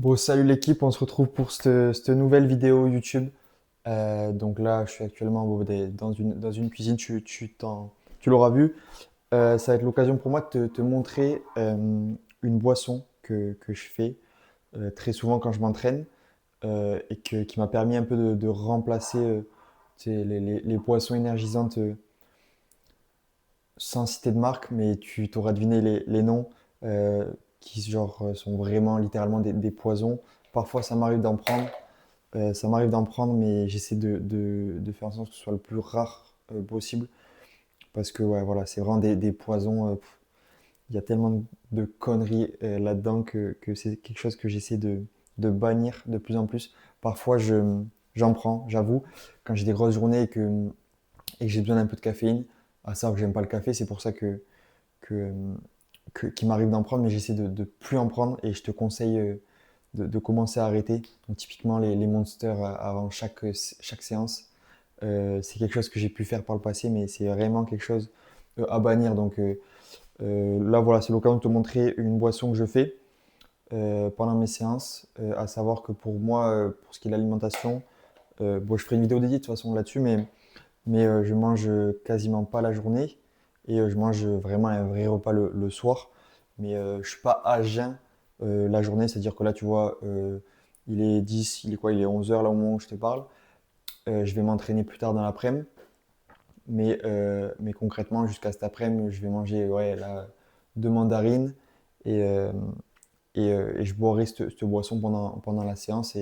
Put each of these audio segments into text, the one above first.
Bon, salut l'équipe, on se retrouve pour cette nouvelle vidéo YouTube. Donc là, je suis actuellement dans une cuisine, tu l'auras vu. Ça va être l'occasion pour moi de te montrer une boisson que je fais très souvent quand je m'entraîne qui m'a permis un peu de remplacer tu sais, les boissons énergisantes sans citer de marque, mais tu t'auras deviné les noms qui sont vraiment littéralement des poisons. Parfois, ça m'arrive d'en prendre, mais j'essaie de faire en sorte que ce soit le plus rare possible. Parce que ouais, voilà, c'est vraiment des poisons. Il y a tellement de conneries là-dedans que c'est quelque chose que j'essaie de bannir de plus en plus. Parfois, j'en prends, j'avoue. Quand j'ai des grosses journées et que j'ai besoin d'un peu de caféine, à savoir que j'aime pas le café, c'est pour ça que, qu'il m'arrive d'en prendre, mais j'essaie de plus en prendre et je te conseille de commencer à arrêter. Donc, typiquement, les monsters avant chaque séance, c'est quelque chose que j'ai pu faire par le passé, mais c'est vraiment quelque chose à bannir. Donc là, voilà, c'est l'occasion de te montrer une boisson que je fais pendant mes séances, à savoir que pour moi, pour ce qui est de l'alimentation, bon, je ferai une vidéo dédiée de toute façon là-dessus, mais je mange quasiment pas la journée et je mange vraiment un vrai repas le soir. Mais je suis pas à jeun la journée, c'est-à-dire que là, tu vois, il est 10, il est quoi? Il est 11 heures là au moment où je te parle. Je vais m'entraîner plus tard dans l'après-midi, mais concrètement, jusqu'à cet après-midi, je vais manger ouais, là, deux mandarines et, euh, et je boirai cette boisson pendant la séance.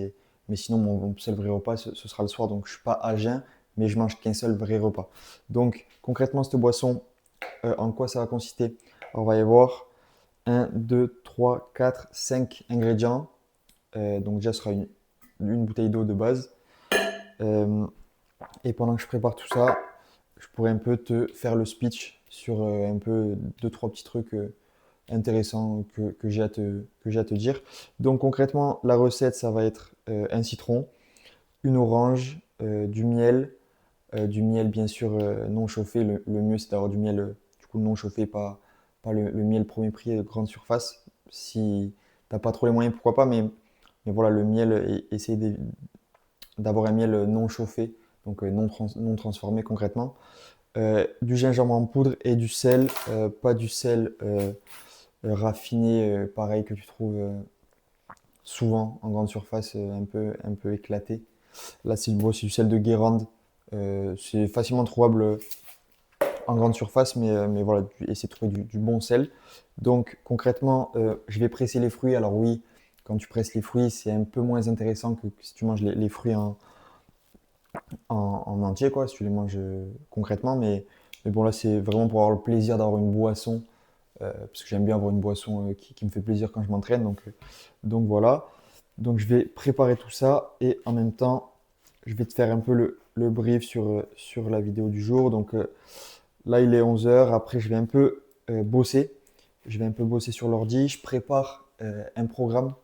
Mais sinon, mon seul vrai repas, ce sera le soir. Donc, je suis pas à jeun, mais je mange qu'un seul vrai repas. Donc, concrètement, cette boisson, en quoi ça va consister? Alors, on va y avoir un 2 3 4 5 ingrédients. Donc, déjà, ce sera une bouteille d'eau de base. Euh, et pendant que je prépare tout ça, je pourrais un peu te faire le speech sur un peu deux, trois petits trucs intéressants que j'ai à te dire. Donc concrètement, la recette, ça va être un citron, une orange, du miel bien sûr non chauffé. Le mieux c'est d'avoir du miel du coup non chauffé, pas le miel premier prix de grande surface. Si t'as pas trop les moyens, pourquoi pas, mais voilà, le miel, essayer d'avoir un miel non chauffé, donc non transformé concrètement. Du gingembre en poudre et du sel, pas du sel raffiné, pareil que tu trouves souvent en grande surface, un peu éclaté. Là, c'est du sel de Guérande. C'est facilement trouvable en grande surface, mais voilà, essayer de trouver du bon sel. Donc, concrètement, je vais presser les fruits. Alors, oui, quand tu presses les fruits, c'est un peu moins intéressant que si tu manges les fruits en entier, quoi, si tu les manges concrètement. Mais bon, là, c'est vraiment pour avoir le plaisir d'avoir une boisson parce que j'aime bien avoir une boisson qui me fait plaisir quand je m'entraîne. Donc voilà. Donc je vais préparer tout ça et en même temps, je vais te faire un peu le brief sur la vidéo du jour. Donc là, il est 11 heures. Après, je vais un peu bosser. Je vais un peu bosser sur l'ordi. Je prépare un programme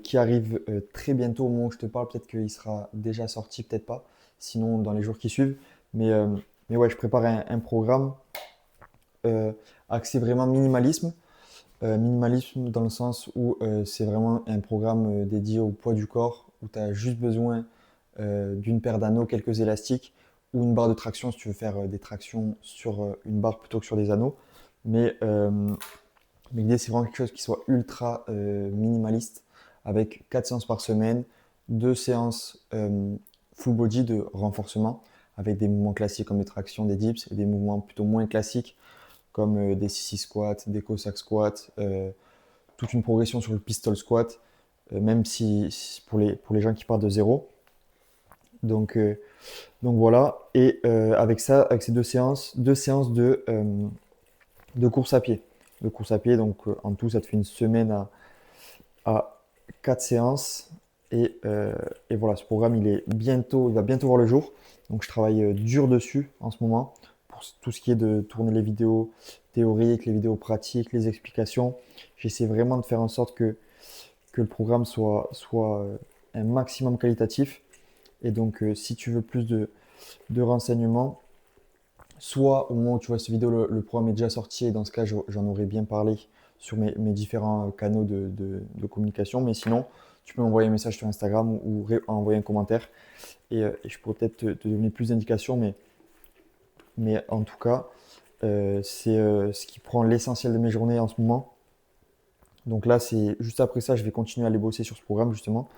qui arrive très bientôt au moment où je te parle. Peut-être qu'il sera déjà sorti, peut-être pas. Sinon, dans les jours qui suivent. Mais, euh, mais ouais, je prépare un programme euh, axé vraiment minimalisme. Minimalisme dans le sens où c'est vraiment un programme dédié au poids du corps, où tu as juste besoin d'une paire d'anneaux, quelques élastiques, ou une barre de traction si tu veux faire des tractions sur une barre plutôt que sur des anneaux. Mais, euh, mais l'idée, c'est vraiment quelque chose qui soit ultra minimaliste, avec 4 séances par semaine, 2 séances full body de renforcement, avec des mouvements classiques comme des tractions, des dips, et des mouvements plutôt moins classiques comme des sissy squats, des cossack squats, toute une progression sur le pistol squat, même si pour les gens qui partent de zéro. Donc, euh, donc voilà, et avec ça, avec ces deux séances de course à pied. De course à pied, donc en tout, ça te fait une semaine à 4 séances. Et voilà, ce programme, il va bientôt voir le jour. Donc je travaille dur dessus en ce moment pour tout ce qui est de tourner les vidéos théoriques, les vidéos pratiques, les explications. J'essaie vraiment de faire en sorte que le programme soit un maximum qualitatif. Et donc, si tu veux plus de renseignements, soit au moment où tu vois cette vidéo, le programme est déjà sorti, et dans ce cas, j'en aurais bien parlé sur mes différents canaux de communication. Mais sinon, tu peux m'envoyer un message sur Instagram ou envoyer un commentaire et je pourrais peut-être te donner plus d'indications. Mais en tout cas, c'est ce qui prend l'essentiel de mes journées en ce moment. Donc là, c'est juste après ça, je vais continuer à aller bosser sur ce programme justement,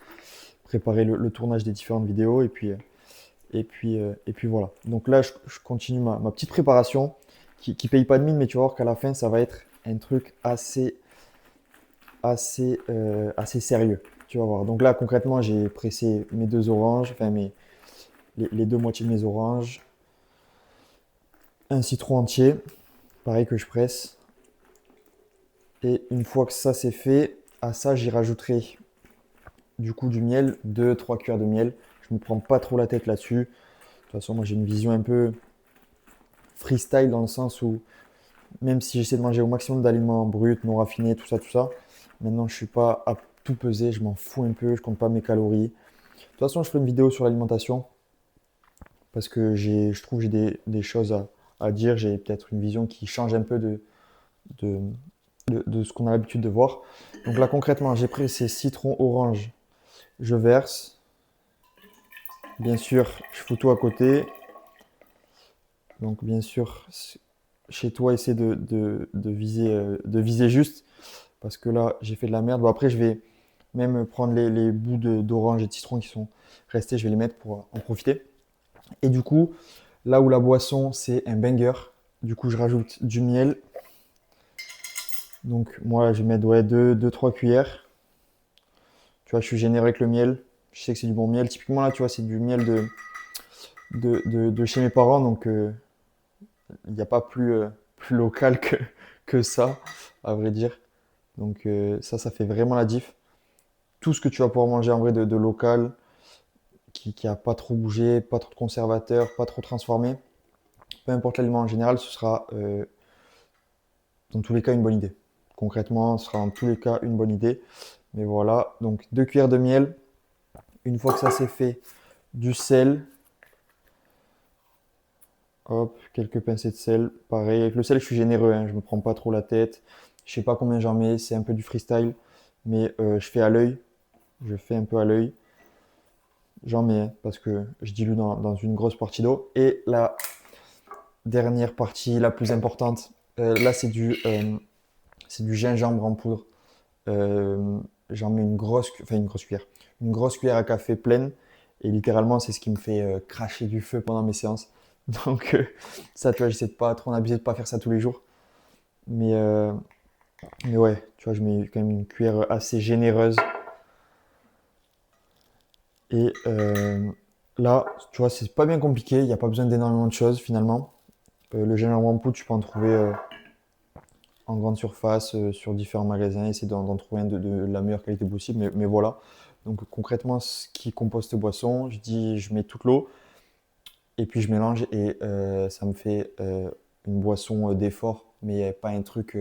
préparer le tournage des différentes vidéos et puis voilà. Donc là, je continue ma petite préparation qui paye pas de mine, mais tu vas voir qu'à la fin, ça va être un truc assez sérieux. Tu vas voir. Donc là, concrètement, j'ai pressé mes deux oranges, enfin les deux moitiés de mes oranges, un citron entier, pareil que je presse. Et une fois que ça c'est fait, à ça, j'y rajouterai du coup du miel, 2-3 cuillères de miel. Je me prends pas trop la tête là-dessus. De toute façon, moi j'ai une vision un peu freestyle dans le sens où même si j'essaie de manger au maximum d'aliments bruts, non raffinés, tout ça, maintenant je suis pas à tout peser, je m'en fous un peu, je compte pas mes calories. De toute façon, je ferai une vidéo sur l'alimentation parce que je trouve que j'ai des choses à dire. J'ai peut-être une vision qui change un peu de, de ce qu'on a l'habitude de voir. Donc là, concrètement, j'ai pris ces citrons orange, je verse. Bien sûr, je fous tout à côté. Donc bien sûr, chez toi, essaie de viser juste parce que là, j'ai fait de la merde. Bon, après, je vais même prendre les bouts d'orange et de citron qui sont restés, je vais les mettre pour en profiter. Et du coup, là où la boisson, c'est un banger, du coup, je rajoute du miel. Donc moi, je vais mettre ouais, 2-3 cuillères. Tu vois, je suis généreux avec le miel. Je sais que c'est du bon miel. Typiquement, là, tu vois, c'est du miel de chez mes parents. Donc, il n'y a pas plus local que ça, à vrai dire. Donc, ça fait vraiment la diff. Tout ce que tu vas pouvoir manger en vrai de local, qui a pas trop bougé, pas trop de conservateurs, pas trop transformé, peu importe l'aliment en général, ce sera dans tous les cas une bonne idée. Concrètement, ce sera dans tous les cas une bonne idée. Mais voilà, donc 2 cuillères de miel. Une fois que ça c'est fait, du sel. Hop, quelques pincées de sel. Pareil, avec le sel, je suis généreux, hein, je me prends pas trop la tête. Je sais pas combien j'en mets, c'est un peu du freestyle. Mais je fais à l'œil. Je fais un peu à l'œil. J'en mets hein, parce que je dilue dans une grosse partie d'eau. Et la dernière partie, la plus importante, là c'est du gingembre en poudre. Euh, J'en mets une grosse cuillère à café pleine. Et littéralement, c'est ce qui me fait cracher du feu pendant mes séances. Donc ça, tu vois, j'essaie de pas trop en abuser, de pas faire ça tous les jours. Mais, euh, mais ouais, tu vois, je mets quand même une cuillère assez généreuse. Et là, tu vois, c'est pas bien compliqué. Il n'y a pas besoin d'énormément de choses finalement. Le gingembre en poudre, tu peux en trouver en grande surface, sur différents magasins. Essayer d'en trouver un de la meilleure qualité possible. Mais voilà. Donc concrètement, ce qui compose cette boisson, je mets toute l'eau et puis je mélange et ça me fait une boisson d'effort, mais pas un truc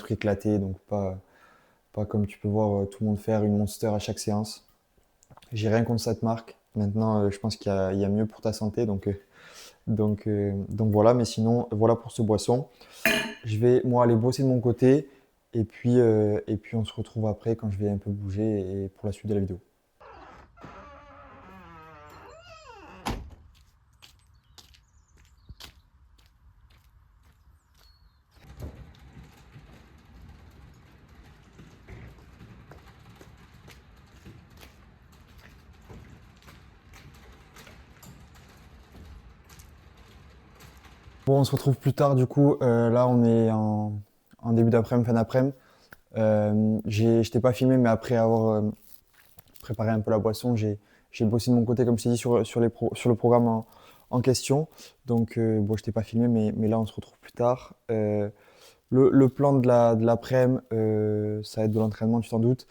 éclaté, donc pas comme tu peux voir tout le monde faire une Monster à chaque séance. J'ai rien contre cette marque. Maintenant, je pense qu'il y a mieux pour ta santé, donc voilà. Mais sinon, voilà pour ce boisson. Je vais moi aller bosser de mon côté et puis on se retrouve après quand je vais un peu bouger et pour la suite de la vidéo. Bon, on se retrouve plus tard du coup. Là, on est en début d'après-midi, fin d'après-midi. Je t'ai pas filmé, mais après avoir préparé un peu la boisson, j'ai bossé de mon côté, comme je t'ai dit, sur le programme en question. Donc, bon, je t'ai pas filmé, mais là, on se retrouve plus tard. Le plan de l'après-midi, ça va être de l'entraînement, tu t'en doutes.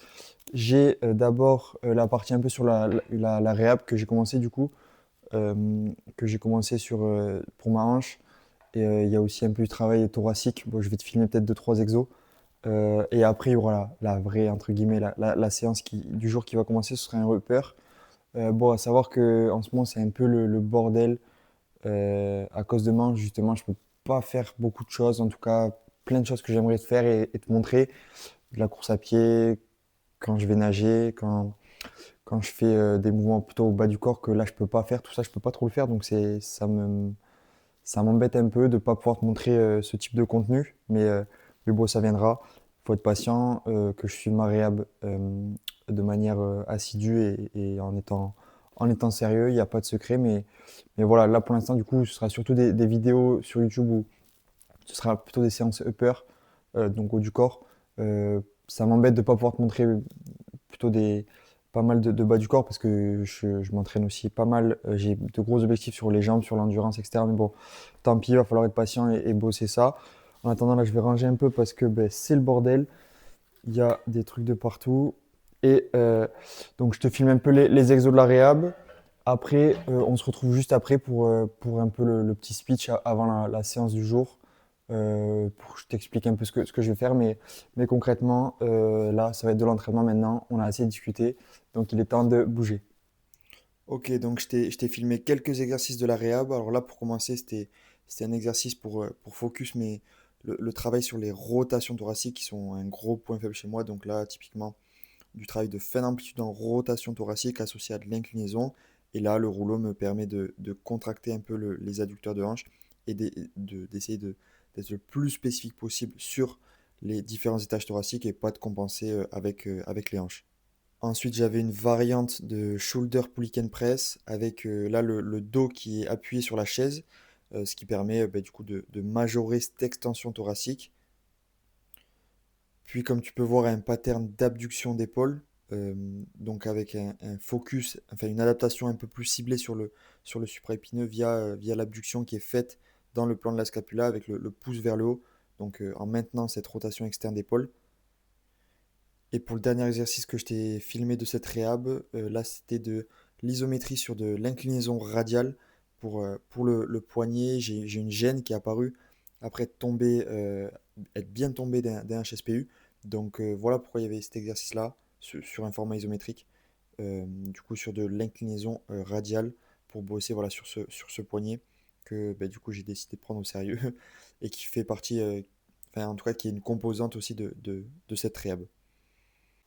J'ai d'abord la partie un peu sur la réhab que j'ai commencé du coup, que j'ai commencé pour ma hanche. Et il y a aussi un peu du travail thoracique. Bon, je vais te filmer peut-être deux trois exos. Et après, il y aura la vraie, entre guillemets, la séance du jour qui va commencer, ce sera un upper. Bon, à savoir que en ce moment, c'est un peu le bordel à cause de manche, justement. Je peux pas faire beaucoup de choses, en tout cas, plein de choses que j'aimerais te faire et te montrer. De la course à pied, quand je vais nager, quand je fais des mouvements plutôt au bas du corps que là je peux pas faire, tout ça je peux pas trop le faire, donc ça m'embête un peu de pas pouvoir te montrer ce type de contenu, mais bon ça viendra. Faut être patient, que je suive ma réhab de manière assidue et en étant sérieux, il n'y a pas de secret, mais voilà, là pour l'instant du coup ce sera surtout des vidéos sur YouTube où ce sera plutôt des séances upper, donc haut du corps. Ça m'embête de ne pas pouvoir te montrer plutôt pas mal de bas du corps parce que je m'entraîne aussi pas mal. J'ai de gros objectifs sur les jambes, sur l'endurance, etc. Mais bon, tant pis, il va falloir être patient et bosser ça. En attendant, là, je vais ranger un peu parce que ben, c'est le bordel. Il y a des trucs de partout. Et donc, je te filme un peu les exos de la réhab. Après, on se retrouve juste après pour un peu le petit speech avant la séance du jour. Pour que je t'explique un peu ce que je vais faire. Mais concrètement, là, ça va être de l'entraînement maintenant. On a assez discuté. Donc, il est temps de bouger. Ok, donc je t'ai filmé quelques exercices de la réhab. Alors là, pour commencer, c'était un exercice pour focus, mais le travail sur les rotations thoraciques qui sont un gros point faible chez moi. Donc là, typiquement, du travail de fin d'amplitude en rotation thoracique associé à de l'inclinaison. Et là, le rouleau me permet de contracter un peu les adducteurs de hanche et d'essayer d'être le plus spécifique possible sur les différents étages thoraciques et pas de compenser avec les hanches. Ensuite, j'avais une variante de shoulder pull and press avec là le dos qui est appuyé sur la chaise, ce qui permet bah, du coup de majorer cette extension thoracique. Puis comme tu peux voir, un pattern d'abduction d'épaule, donc avec un focus, enfin une adaptation un peu plus ciblée sur le supraépineux via l'abduction qui est faite dans le plan de la scapula avec le pouce vers le haut, donc en maintenant cette rotation externe d'épaule. Et pour le dernier exercice que je t'ai filmé de cette réhab, là c'était de l'isométrie sur de l'inclinaison radiale. Pour le poignet, j'ai une gêne qui est apparue après être bien tombé d'un HSPU. Donc voilà pourquoi il y avait cet exercice-là sur un format isométrique. Du coup sur de l'inclinaison radiale pour bosser voilà, sur ce poignet que bah, du coup j'ai décidé de prendre au sérieux et qui fait partie, enfin en tout cas qui est une composante aussi de cette réhab.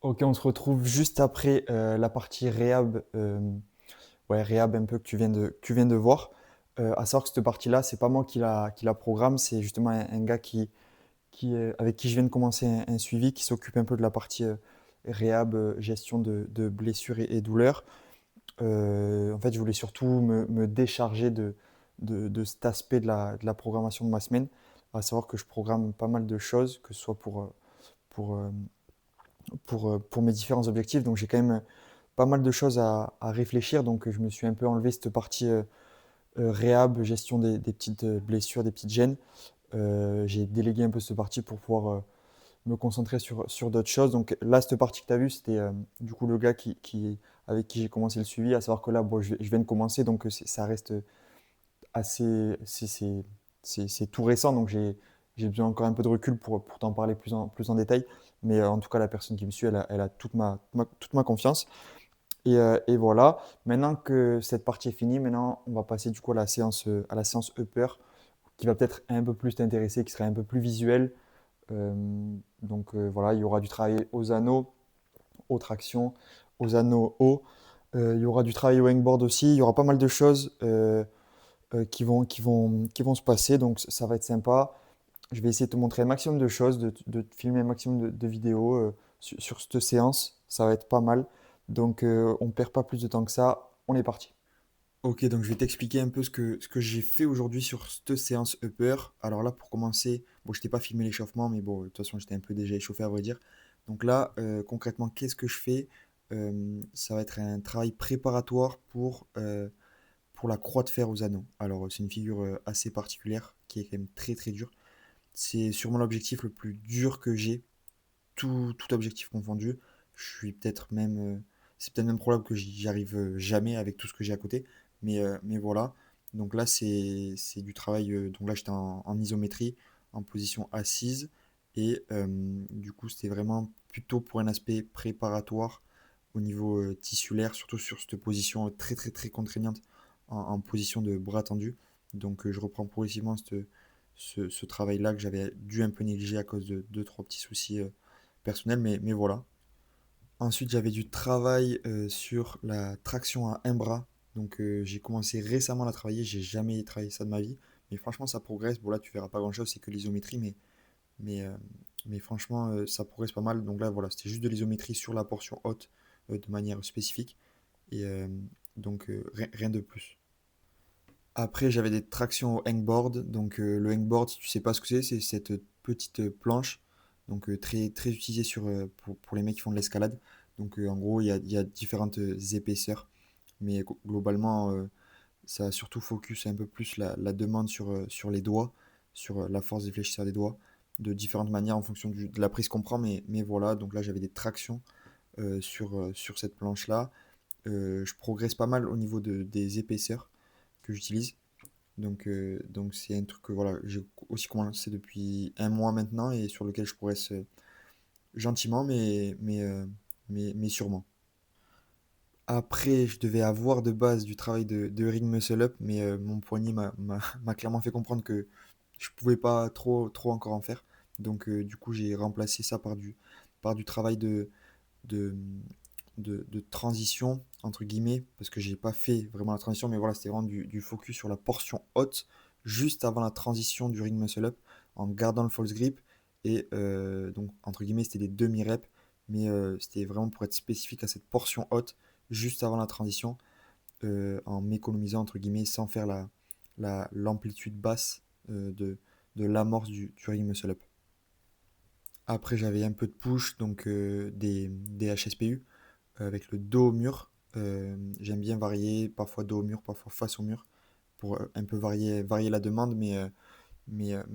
Ok, on se retrouve juste après la partie réhab, ouais, réhab un peu que tu viens de voir. À savoir que cette partie-là, c'est pas moi qui la programme, c'est justement un gars avec qui je viens de commencer un suivi, qui s'occupe un peu de la partie réhab, gestion de blessures et douleurs. En fait, je voulais surtout me décharger de cet aspect de la programmation de ma semaine. À savoir que je programme pas mal de choses, que ce soit pour, euh, pour mes différents objectifs. Donc j'ai quand même pas mal de choses à réfléchir. Donc je me suis un peu enlevé cette partie réhab, gestion des petites blessures, des petites gênes. J'ai délégué un peu cette partie pour pouvoir me concentrer sur d'autres choses. Donc là, cette partie que tu as vue, c'était du coup le gars avec qui j'ai commencé le suivi. À savoir que là, bon, je viens de commencer, donc ça reste assez. C'est tout récent, donc j'ai besoin encore un peu de recul pour t'en parler plus en détail. Mais en tout cas, la personne qui me suit, elle a toute ma confiance. Et voilà, maintenant que cette partie est finie, maintenant on va passer du coup à la séance upper qui va peut-être un peu plus t'intéresser, qui sera un peu plus visuel. Euh, donc voilà, il y aura du travail aux anneaux, aux tractions, aux anneaux hauts. Il y aura du travail au hangboard aussi. Il y aura pas mal de choses qui vont se passer, donc ça va être sympa. Je vais essayer de te montrer un maximum de choses, de te filmer un maximum de vidéos sur cette séance. Ça va être pas mal. Donc on ne perd pas plus de temps que ça. On est parti. Ok, donc je vais t'expliquer un peu ce que j'ai fait aujourd'hui sur cette séance upper. Alors là, pour commencer, bon, je t'ai pas filmé l'échauffement, mais bon, de toute façon, j'étais un peu déjà échauffé à vrai dire. Donc là, concrètement, qu'est-ce que je fais? Ça va être un travail préparatoire pour la croix de fer aux anneaux. Alors, c'est une figure assez particulière qui est quand même très très dure. C'est sûrement l'objectif le plus dur que j'ai, tout objectif confondu. Je suis peut-être même, c'est peut-être même probable que j'y arrive jamais avec tout ce que j'ai à côté. Mais voilà. Donc là, c'est du travail. Donc là, j'étais en isométrie, en position assise. Et du coup, c'était vraiment plutôt pour un aspect préparatoire au niveau tissulaire, surtout sur cette position très très très contraignante en position de bras tendu. Donc je reprends progressivement ce travail-là que j'avais dû un peu négliger à cause de deux, trois petits soucis personnels, mais voilà. Ensuite, j'avais du travail sur la traction à un bras. Donc, j'ai commencé récemment à la travailler. J'ai jamais travaillé ça de ma vie. Mais franchement, ça progresse. Bon, là, tu verras pas grand-chose, c'est que l'isométrie. Mais, euh, mais franchement, ça progresse pas mal. Donc là, voilà, c'était juste de l'isométrie sur la portion haute de manière spécifique. Et rien de plus. Après, j'avais des tractions au hangboard. Donc, le hangboard, si tu sais pas ce que c'est cette petite planche. Donc, très, très utilisée pour les mecs qui font de l'escalade. Donc, en gros, il y a différentes épaisseurs. Mais globalement, ça a surtout focus un peu plus la demande sur les doigts, sur la force des fléchisseurs des doigts, de différentes manières en fonction de la prise qu'on prend. Mais voilà, donc là, j'avais des tractions sur cette planche-là. Je progresse pas mal au niveau des épaisseurs que j'utilise. Donc c'est un truc que voilà, j'ai aussi commencé depuis un mois maintenant et sur lequel je progresse gentiment, mais sûrement. Après, je devais avoir de base du travail de ring muscle up, mais mon poignet m'a clairement fait comprendre que je pouvais pas trop encore en faire. Donc du coup, j'ai remplacé ça par du travail de, de transition, entre guillemets, parce que j'ai pas fait vraiment la transition, mais voilà, c'était vraiment du focus sur la portion haute, juste avant la transition du ring muscle up, en gardant le false grip. Et donc, entre guillemets, c'était des demi-reps, mais c'était vraiment pour être spécifique à cette portion haute, juste avant la transition, en m'économisant, entre guillemets, sans faire l'amplitude basse de l'amorce du ring muscle up. Après, j'avais un peu de push, donc des HSPU avec le dos au mur. J'aime bien varier, parfois dos au mur, parfois face au mur, pour un peu varier la demande, mais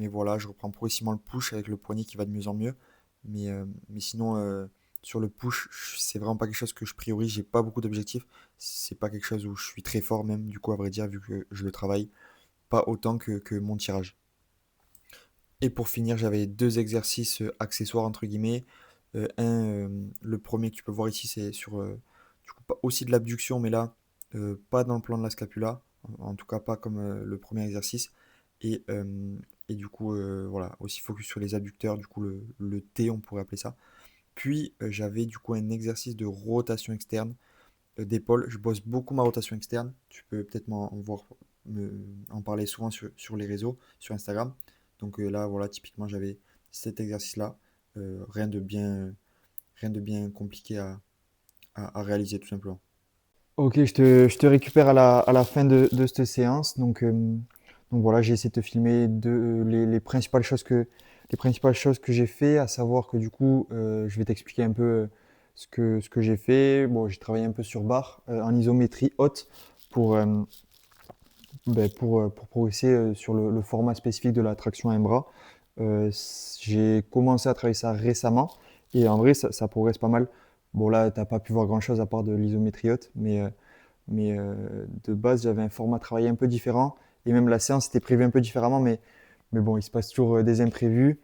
voilà, je reprends progressivement le push avec le poignet qui va de mieux en mieux. Mais sinon, sur le push, c'est vraiment pas quelque chose que je priorise, j'ai pas beaucoup d'objectifs. C'est pas quelque chose où je suis très fort, même, du coup, à vrai dire, vu que je le travaille pas autant que mon tirage. Et pour finir, j'avais deux exercices accessoires, entre guillemets. Le premier que tu peux voir ici, c'est sur du coup, aussi de l'abduction, mais là, pas dans le plan de la scapula, en tout cas pas comme le premier exercice. Et, euh, et du coup, voilà, aussi focus sur les abducteurs, du coup, le T, on pourrait appeler ça. Puis, j'avais du coup un exercice de rotation externe d'épaule. Je bosse beaucoup ma rotation externe. Tu peux peut-être en parler souvent sur les réseaux, sur Instagram. Donc là, voilà, typiquement, j'avais cet exercice-là. Rien de bien compliqué à réaliser, tout simplement. Ok, je te récupère à la fin de cette séance. Donc voilà, j'ai essayé de te filmer les principales choses que j'ai fait, à savoir que du coup, je vais t'expliquer un peu ce que j'ai fait. Bon, j'ai travaillé un peu sur barre en isométrie haute pour, pour progresser sur le format spécifique de la traction à un bras. J'ai commencé à travailler ça récemment et en vrai, ça progresse pas mal. Bon, là, tu n'as pas pu voir grand-chose à part de l'isométrie haute, mais de base, j'avais un format travaillé un peu différent et même la séance était prévue un peu différemment, mais bon, il se passe toujours des imprévus.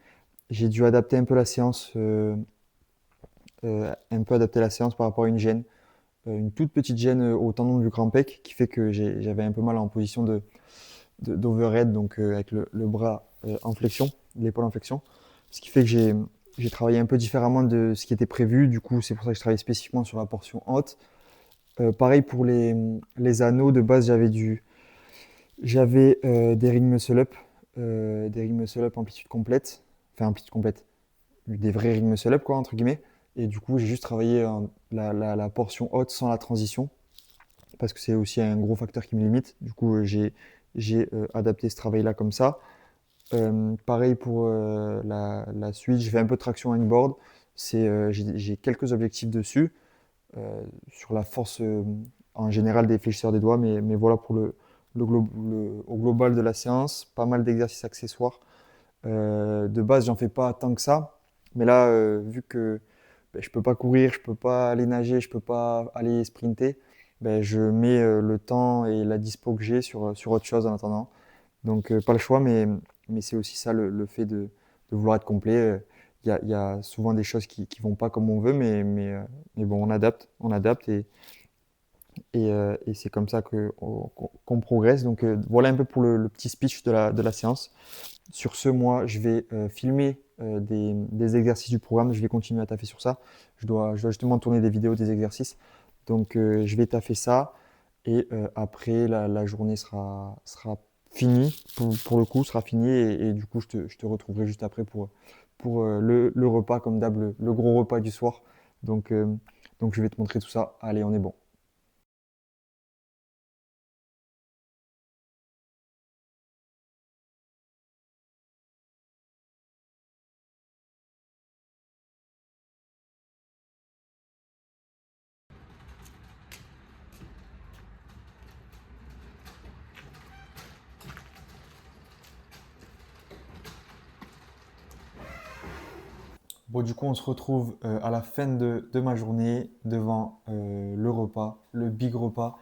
J'ai dû adapter un peu la séance, par rapport à une gêne, une toute petite gêne au tendon du grand pec qui fait que j'avais un peu mal en position d'overhead, donc avec le bras en flexion, l'épaule en flexion. Ce qui fait que j'ai travaillé un peu différemment de ce qui était prévu. Du coup, c'est pour ça que je travaille spécifiquement sur la portion haute. Pareil pour les anneaux, de base, j'avais des ring muscle up, amplitude complète, enfin amplitude complète, des vrais ring muscle up, quoi, entre guillemets. Et du coup, j'ai juste travaillé la portion haute sans la transition, parce que c'est aussi un gros facteur qui me limite. Du coup, j'ai adapté ce travail-là comme ça. Pareil pour la suite, j'ai fait un peu de traction hangboard. J'ai quelques objectifs dessus, sur la force en général des fléchisseurs des doigts, mais voilà pour au global de la séance, pas mal d'exercices accessoires. De base, j'en fais pas tant que ça, mais là, vu que je peux pas courir, je peux pas aller nager, je peux pas aller sprinter, je mets le temps et la dispo que j'ai sur autre chose en attendant. Donc pas le choix, mais c'est aussi ça le fait de vouloir être complet. Il y a souvent des choses qui vont pas comme on veut, mais bon, on adapte et c'est comme ça qu'on progresse. Donc voilà un peu pour le petit speech de la séance. Sur ce, moi, je vais filmer des exercices du programme. Je vais continuer à taffer sur ça. Je dois justement tourner des vidéos des exercices. Donc, je vais taffer ça. Et après, la journée sera finie. Pour le coup, sera finie. Et du coup, je te retrouverai juste après pour le repas, comme d'hab, le gros repas du soir. Donc, euh, donc, je vais te montrer tout ça. Allez, on est bon. Bon, du coup, on se retrouve à la fin de ma journée devant le repas, le big repas.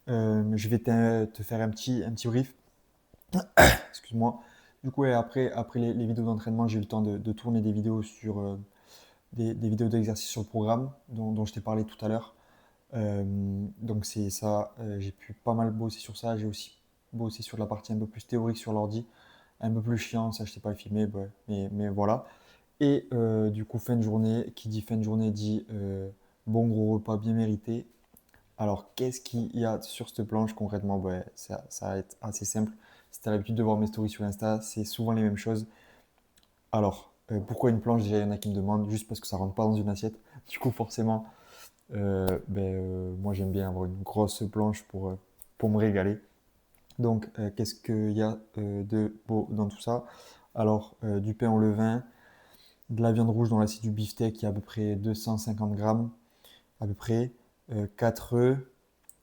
Je vais te faire un petit brief. Excuse-moi. Du coup, et après les vidéos d'entraînement, j'ai eu le temps de tourner des vidéos sur des vidéos d'exercice sur le programme dont je t'ai parlé tout à l'heure. Donc c'est ça, j'ai pu pas mal bosser sur ça. J'ai aussi bossé sur la partie un peu plus théorique sur l'ordi, un peu plus chiant, ça je t'ai pas filmé, bah, mais voilà. Et du coup, fin de journée, qui dit fin de journée dit bon gros repas bien mérité. Alors, qu'est-ce qu'il y a sur cette planche concrètement? Ouais, ça va être assez simple. Si tu as l'habitude de voir mes stories sur Insta, c'est souvent les mêmes choses. Alors, pourquoi une planche? Déjà, il y en a qui me demandent, juste parce que ça rentre pas dans une assiette. Du coup, forcément, moi j'aime bien avoir une grosse planche pour me régaler. Donc, qu'est-ce qu'il y a de beau dans tout ça? Alors, du pain au levain, de la viande rouge dans l'assiette du beefsteak qui est à peu près 250 grammes, à peu près, 4 œufs,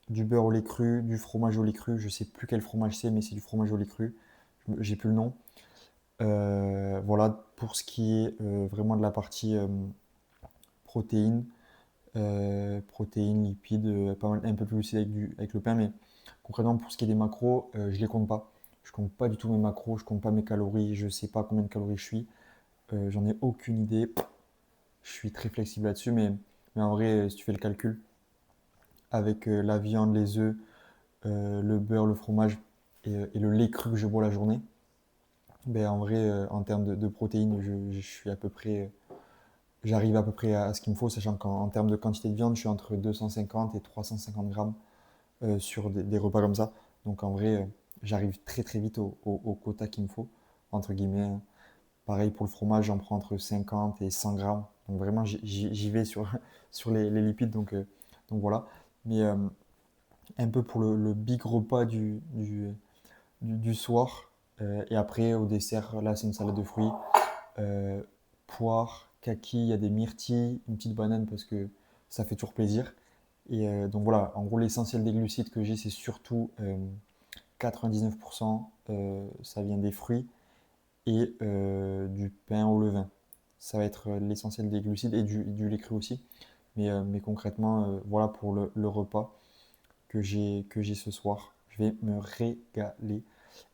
du beurre au lait cru, du fromage au lait cru, je sais plus quel fromage c'est, mais c'est du fromage au lait cru, j'ai plus le nom. Voilà pour ce qui est vraiment de la partie protéines, protéines, lipides, pas mal, un peu plus aussi avec le pain, mais concrètement pour ce qui est des macros, je les compte pas. Je compte pas du tout mes macros, je compte pas mes calories, je sais pas combien de calories je suis, j'en ai aucune idée. Je suis très flexible là-dessus, mais en vrai, si tu fais le calcul, avec la viande, les œufs, le beurre, le fromage et le lait cru que je bois la journée, ben en vrai, en termes de protéines, je suis à peu près, j'arrive à peu près à ce qu'il me faut, sachant qu'en termes de quantité de viande, je suis entre 250 et 350 grammes sur des repas comme ça. Donc en vrai, j'arrive très très vite au quota qu'il me faut, entre guillemets. Pareil pour le fromage, j'en prends entre 50 et 100 grammes. Donc vraiment, j'y vais sur, sur les lipides. Donc voilà. Mais un peu pour le big repas du soir. Et après, au dessert, là, c'est une salade de fruits. euh, Poire, kaki, il y a des myrtilles, une petite banane parce que ça fait toujours plaisir. Et donc voilà, en gros, l'essentiel des glucides que j'ai, c'est surtout 99%, ça vient des fruits et du pain au levain. Ça va être l'essentiel des glucides et du lait cru aussi. Mais concrètement, voilà pour le repas que j'ai ce soir. Je vais me régaler.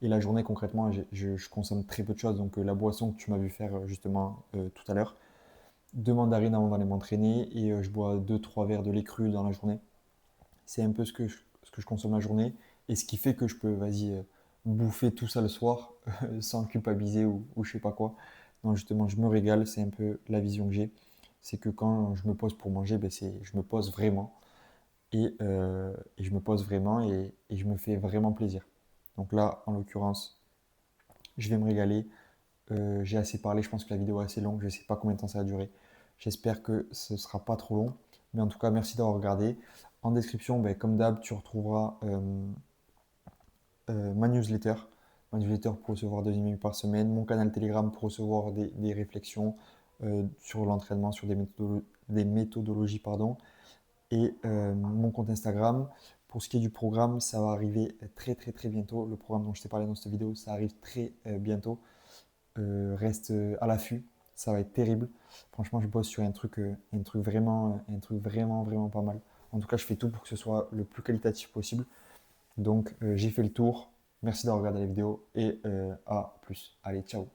Et la journée, concrètement, je consomme très peu de choses. Donc, la boisson que tu m'as vu faire justement tout à l'heure, deux mandarines avant d'aller m'entraîner et je bois deux trois verres de lait cru dans la journée. C'est un peu ce que je consomme la journée et ce qui fait que je peux, vas-y, bouffer tout ça le soir sans culpabiliser ou je sais pas quoi. Non, justement, je me régale. C'est un peu la vision que j'ai. C'est que quand je me pose pour manger, ben je me pose vraiment et je me pose vraiment et je me fais vraiment plaisir. Donc là, en l'occurrence, je vais me régaler. J'ai assez parlé, je pense que la vidéo est assez longue, je ne sais pas combien de temps ça va durer. J'espère que ce ne sera pas trop long. Mais en tout cas, merci d'avoir regardé. En description, ben, comme d'hab, tu retrouveras ma newsletter. Ma newsletter pour recevoir 2 emails par semaine, mon canal Telegram pour recevoir des réflexions sur l'entraînement, sur des méthodologies, pardon, et mon compte Instagram. Pour ce qui est du programme, ça va arriver très très très bientôt. Le programme dont je t'ai parlé dans cette vidéo, ça arrive très bientôt. Reste à l'affût, ça va être terrible. Franchement, je bosse sur un truc vraiment vraiment pas mal. En tout cas, je fais tout pour que ce soit le plus qualitatif possible. Donc, j'ai fait le tour. Merci d'avoir regardé la vidéo et à plus. Allez, ciao.